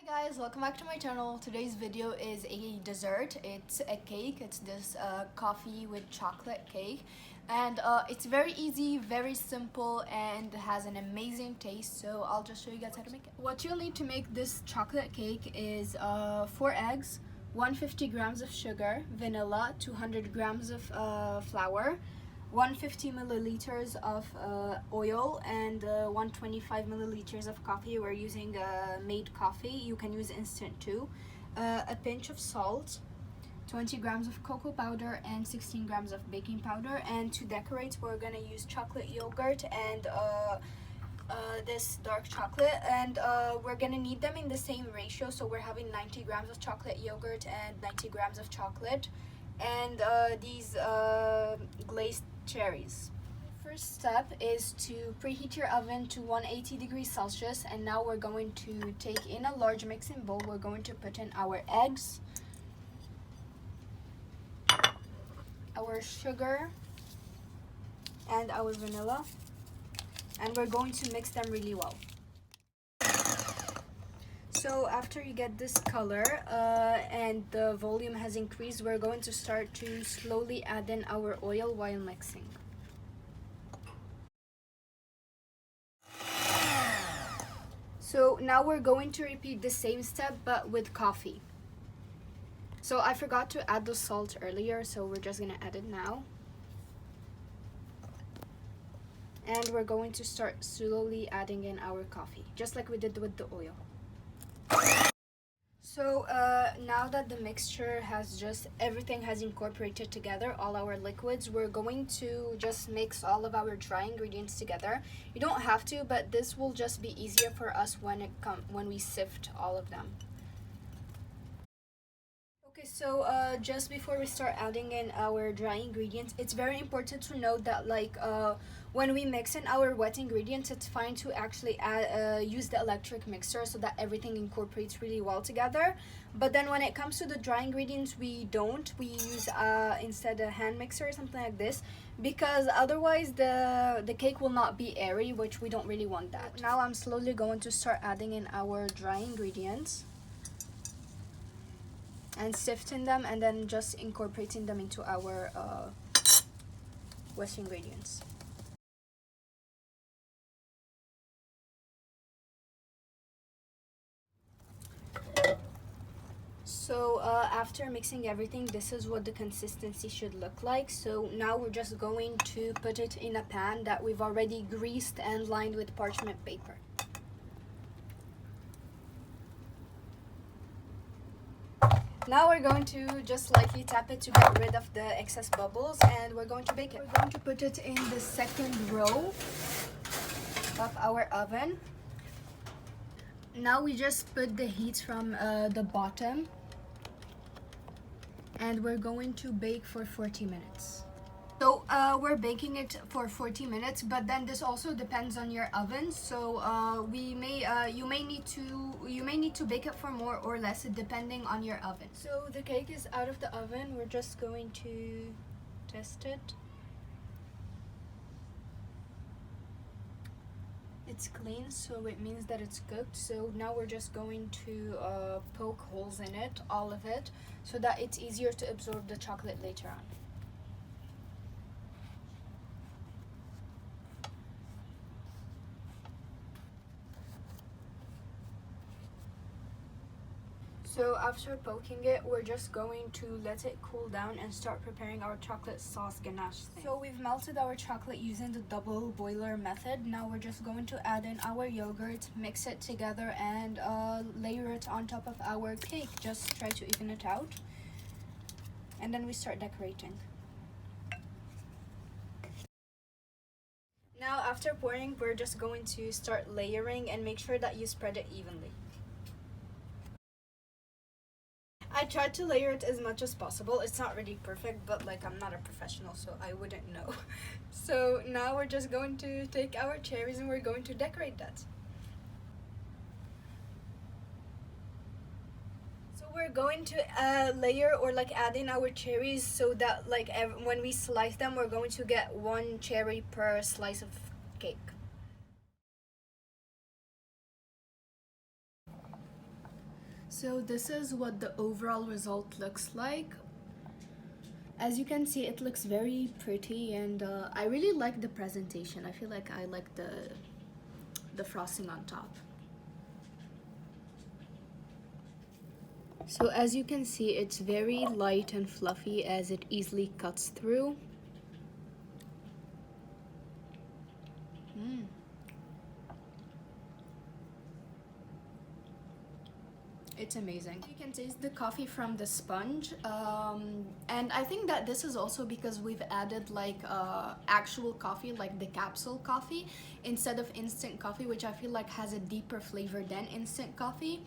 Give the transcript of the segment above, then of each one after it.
Hi guys, welcome back to my channel. Today's video is a dessert. It's a cake. It's this coffee with chocolate cake, and it's very easy, very simple, and has an amazing taste. So I'll just show you guys how to make it. What you'll need to make this chocolate cake is 4 eggs, 150 grams of sugar, vanilla, 200 grams of flour, 150 milliliters of oil, and 125 milliliters of coffee. We're using made coffee. You can use instant too. A pinch of salt, 20 grams of cocoa powder, and 16 grams of baking powder. And to decorate, we're gonna use chocolate yogurt and this dark chocolate, and we're gonna need them in the same ratio. So we're having 90 grams of chocolate yogurt and 90 grams of chocolate, and these glazed cherries. First step is to preheat your oven to 180 degrees Celsius, and now we're going to take in a large mixing bowl. We're going to put in our eggs, our sugar, and our vanilla, and we're going to mix them really well. So after you get this color and the volume has increased, we're going to start to slowly add in our oil while mixing. So now we're going to repeat the same step but with coffee. So I forgot to add the salt earlier, so we're just gonna add it now. And we're going to start slowly adding in our coffee, just like we did with the oil. So now that the mixture has everything has incorporated together, all our liquids, we're going to just mix all of our dry ingredients together. You don't have to, but this will just be easier for us when we sift all of them. Okay, so just before we start adding in our dry ingredients, it's very important to note that when we mix in our wet ingredients, it's fine to actually use the electric mixer so that everything incorporates really well together. But then when it comes to the dry ingredients, we use instead a hand mixer or something like this, because otherwise the cake will not be airy, which we don't really want that. Now I'm slowly going to start adding in our dry ingredients and sifting them, and then just incorporating them into our wet ingredients. So after mixing everything, this is what the consistency should look like. So now we're just going to put it in a pan that we've already greased and lined with parchment paper. Now we're going to just lightly tap it to get rid of the excess bubbles, and we're going to bake it. We're going to put it in the second row of our oven. Now we just put the heat from the bottom, and we're going to bake for 40 minutes. So we're baking it for 40 minutes, but then this also depends on your oven. So you may need to bake it for more or less depending on your oven. So the cake is out of the oven. We're just going to test it. It's clean, so it means that it's cooked. So now we're just going to poke holes in it, all of it, so that it's easier to absorb the chocolate later on. So after poking it, we're just going to let it cool down and start preparing our chocolate sauce ganache thing. So we've melted our chocolate using the double boiler method. Now we're just going to add in our yogurt, mix it together, and layer it on top of our cake. Just try to even it out. And then we start decorating. Now after pouring, we're just going to start layering and make sure that you spread it evenly. I tried to layer it as much as possible. It's not really perfect, but I'm not a professional, so I wouldn't know. So now we're just going to take our cherries and we're going to decorate that. So we're going to layer or add in our cherries so that when we slice them, we're going to get 1 cherry per slice of cake. So this is what the overall result looks like. As you can see, it looks very pretty, and I really like the presentation. I feel like I like the frosting on top. So as you can see, it's very light and fluffy as it easily cuts through. It's amazing. You can taste the coffee from the sponge, and I think that this is also because we've added like actual coffee, like the capsule coffee, instead of instant coffee, which I feel like has a deeper flavor than instant coffee.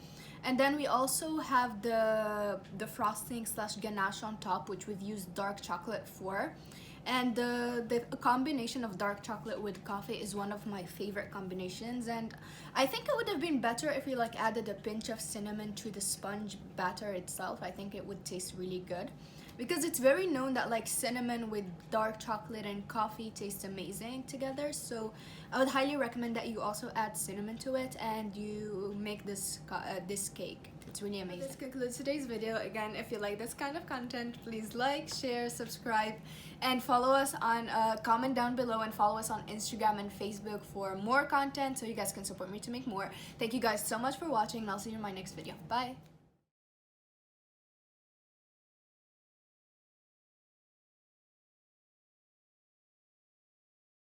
And then we also have the frosting slash ganache on top, which we've used dark chocolate for. And the combination of dark chocolate with coffee is one of my favorite combinations, and I think it would have been better if we like added a pinch of cinnamon to the sponge batter itself. I think it would taste really good, because it's very known that like cinnamon with dark chocolate and coffee tastes amazing together. So I would highly recommend that you also add cinnamon to it and you make this cake. It's really amazing. This concludes today's video. Again, if you like this kind of content, please like, share, subscribe, and follow us on comment down below, and follow us on Instagram and Facebook for more content so you guys can support me to make more. Thank you guys so much for watching, and I'll see you in my next video. Bye.